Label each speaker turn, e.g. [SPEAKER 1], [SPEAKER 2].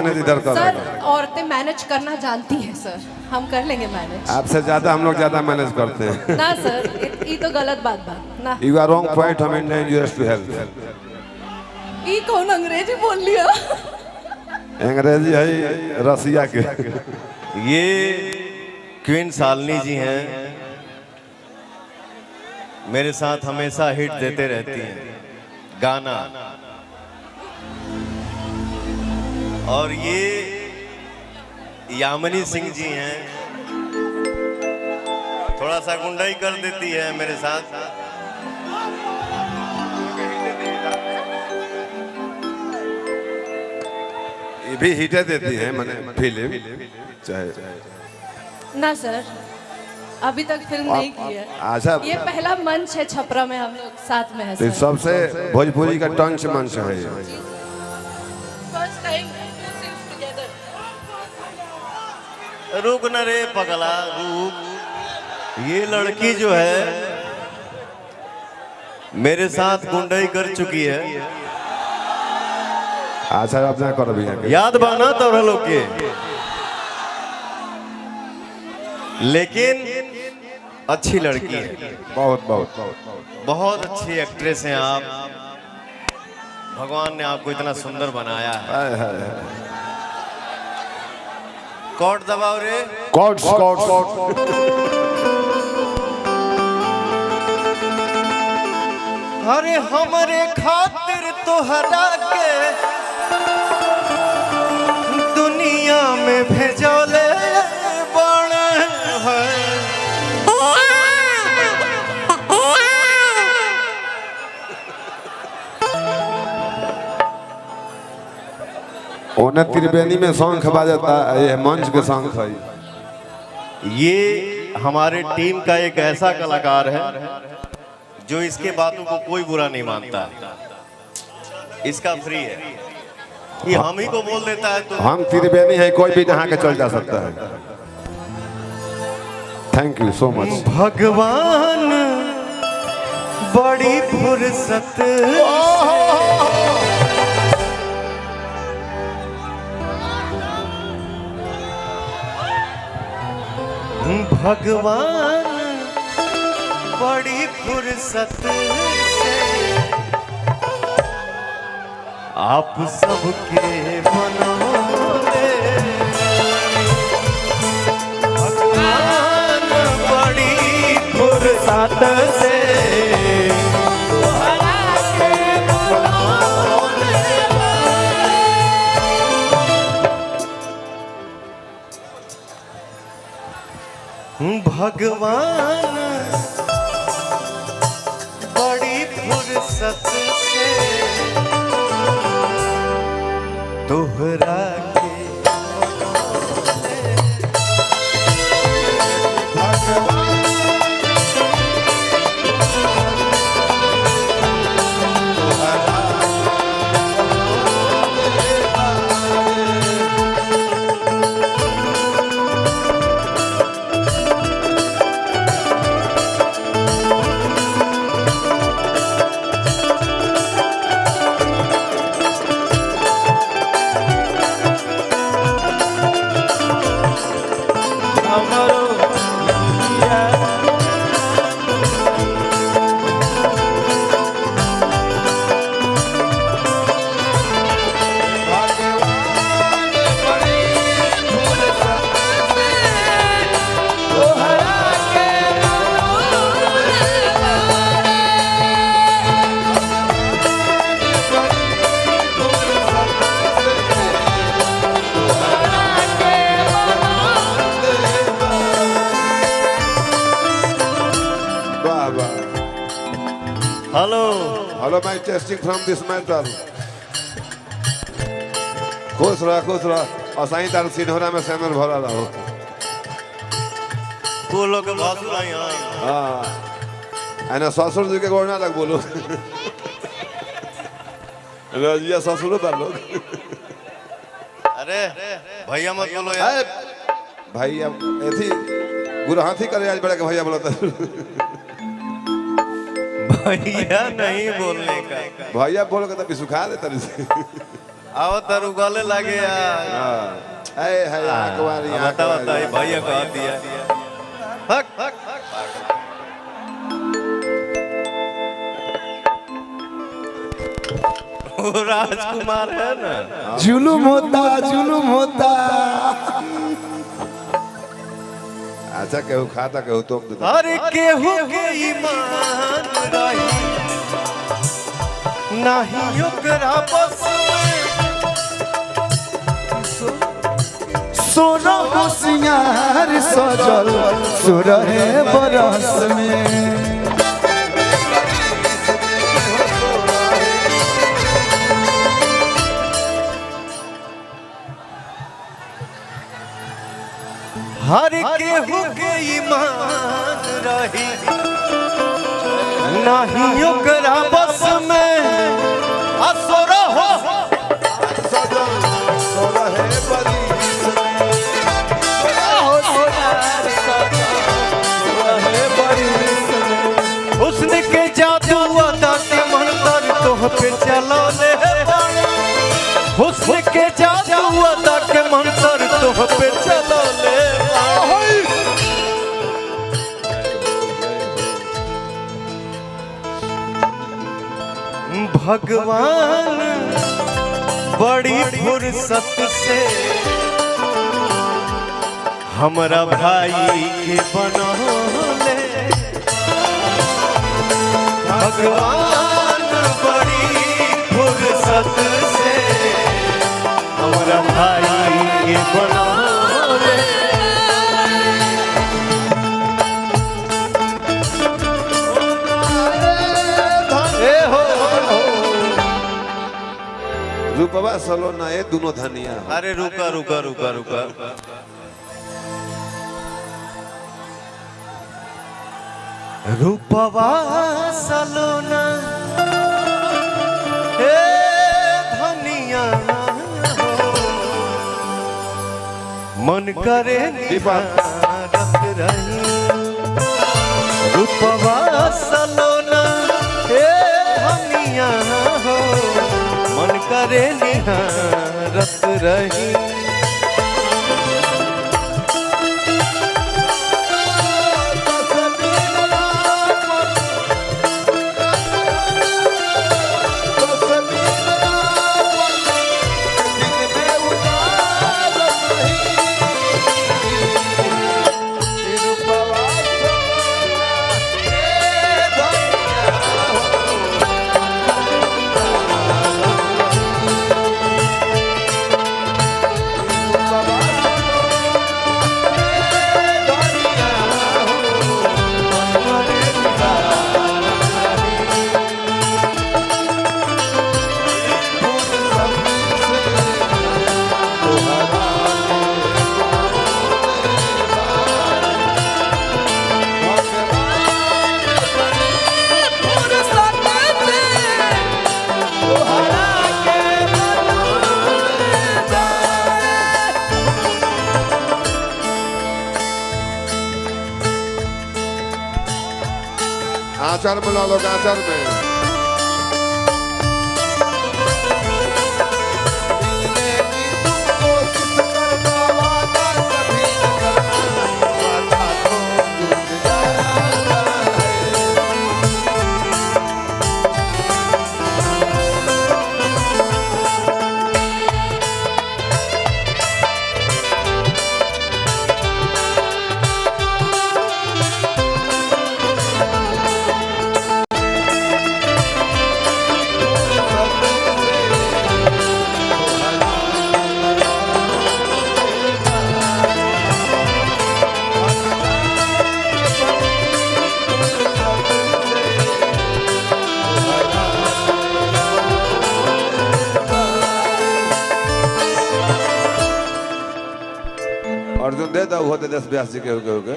[SPEAKER 1] इधर कर
[SPEAKER 2] सर औरतें मैनेज करना जानती हैं सर, हम कर लेंगे मैनेज।
[SPEAKER 1] आपसे ज्यादा हम लोग ज्यादा मैनेज करते हैं।
[SPEAKER 2] ना सर, ये तो गलत बात बा ना।
[SPEAKER 1] यू आर रॉन्ग पॉइंट, हम इंडियन यूएस टू हेल्प।
[SPEAKER 2] ये कौन अंग्रेजी बोल लिया?
[SPEAKER 1] अंग्रेजी है रसिया के।
[SPEAKER 3] ये क्वीन शालिनी जी हैं, मेरे साथ हमेशा हिट देते रहती हैं गाना। और ये यामिनी सिंह जी हैं, थोड़ा सा गुंडाई कर देती है मेरे साथ।
[SPEAKER 1] ये भी हिटे देती है मैंने फिल्म चाहे
[SPEAKER 2] ना सर, अभी तक फिल्म नहीं की है।
[SPEAKER 1] अच्छा,
[SPEAKER 2] ये पहला मंच है छपरा में, हम लोग साथ में है
[SPEAKER 1] तो
[SPEAKER 2] सर।
[SPEAKER 1] सबसे भोजपुरी का टंच मंच है ये।
[SPEAKER 2] First time together.
[SPEAKER 3] रुक न रे पगला रुक। ये लड़की जो है मेरे साथ गुंडाई कर चुकी है।
[SPEAKER 1] अच्छा अपना करो भी है।
[SPEAKER 3] याद बाना तोरा लोग के, लेकिन अच्छी लड़की है,
[SPEAKER 1] बहुत बहुत बहुत
[SPEAKER 3] बहुत अच्छी एक्ट्रेस हैं आप। भगवान ने आपको इतना सुंदर बनाया है। कॉर्ड दबाओ रे।
[SPEAKER 1] Chords chords.
[SPEAKER 3] अरे हमरे खातिर तो हटा के दुनिया में भेजोले बन है।
[SPEAKER 1] उन्हें त्रिवेणी में शंख बजाता ये मंच के शंख है।
[SPEAKER 3] ये हमारे टीम का एक ऐसा कलाकार है जो इसके बातों को कोई बुरा नहीं मानता। इसका फ्री है, ये हम ही को बोल देता है तो
[SPEAKER 1] हम त्रिवेणी है, कोई भी नहा के चल जा सकता है। Thank you so much.
[SPEAKER 3] भगवान बड़ी फुर्सत भगवान बड़ी फुर्सत से आप सबके बनोले। भगवान बड़ी फुर्सत से भगवान बड़ी फुर्सत से तोहरा के hello
[SPEAKER 1] hello my testing from this matter. खुश रह और साईं तार सिन्होरा में शामिल भरा रहो।
[SPEAKER 3] तू लोग के भासुर आई
[SPEAKER 1] हाँ एना ससुर जी के गोड़ना तक बोलो। रजिया ससुर पर लोग।
[SPEAKER 3] अरे भैया मत बोलो यार।
[SPEAKER 1] भाई अब ऐसी गुरु हाथी करे आज बड़ा के भैया बोलता।
[SPEAKER 3] भैया नहीं बोलने का।
[SPEAKER 1] भैया बोल के तभी सुखा देता।
[SPEAKER 3] आओ तरु गले लगे यार।
[SPEAKER 1] हाँ है आंकवारी
[SPEAKER 3] बता बता ये भैया कहा दिया। हक हक वो राजकुमार है ना।
[SPEAKER 4] जुलुम होता
[SPEAKER 1] अच्छा केहू खाता केहू तो
[SPEAKER 3] अरे केहू के ईमान रही नहीं ओकरा बस
[SPEAKER 4] सोना होशियार सजल सुरहे बरस में
[SPEAKER 3] हर केहू के ईमान रही नहीं ओकरा बस में असर हो हुस्न के जादू अदा के मंतर तोह पे चलो ले हुस्न के जादू अदा के मंतर तोह पे चलो ले भगवान बड़ी फुर्सत से हमरा भाई के बनौले भगवान बड़ी फुर्सत से हमरा भाई के बनौले
[SPEAKER 1] रूपवा सलोना ये दोनों धनिया।
[SPEAKER 3] अरे रुका रुका रुका रुका रूपवा सलोना हे धनिया मन करे निवारत रही रूपवा सलोना हे धनिया हो मन करे निहारत रही
[SPEAKER 1] आचार मिला लो आचार में अर्जुन दे दो 10 82 के हो गए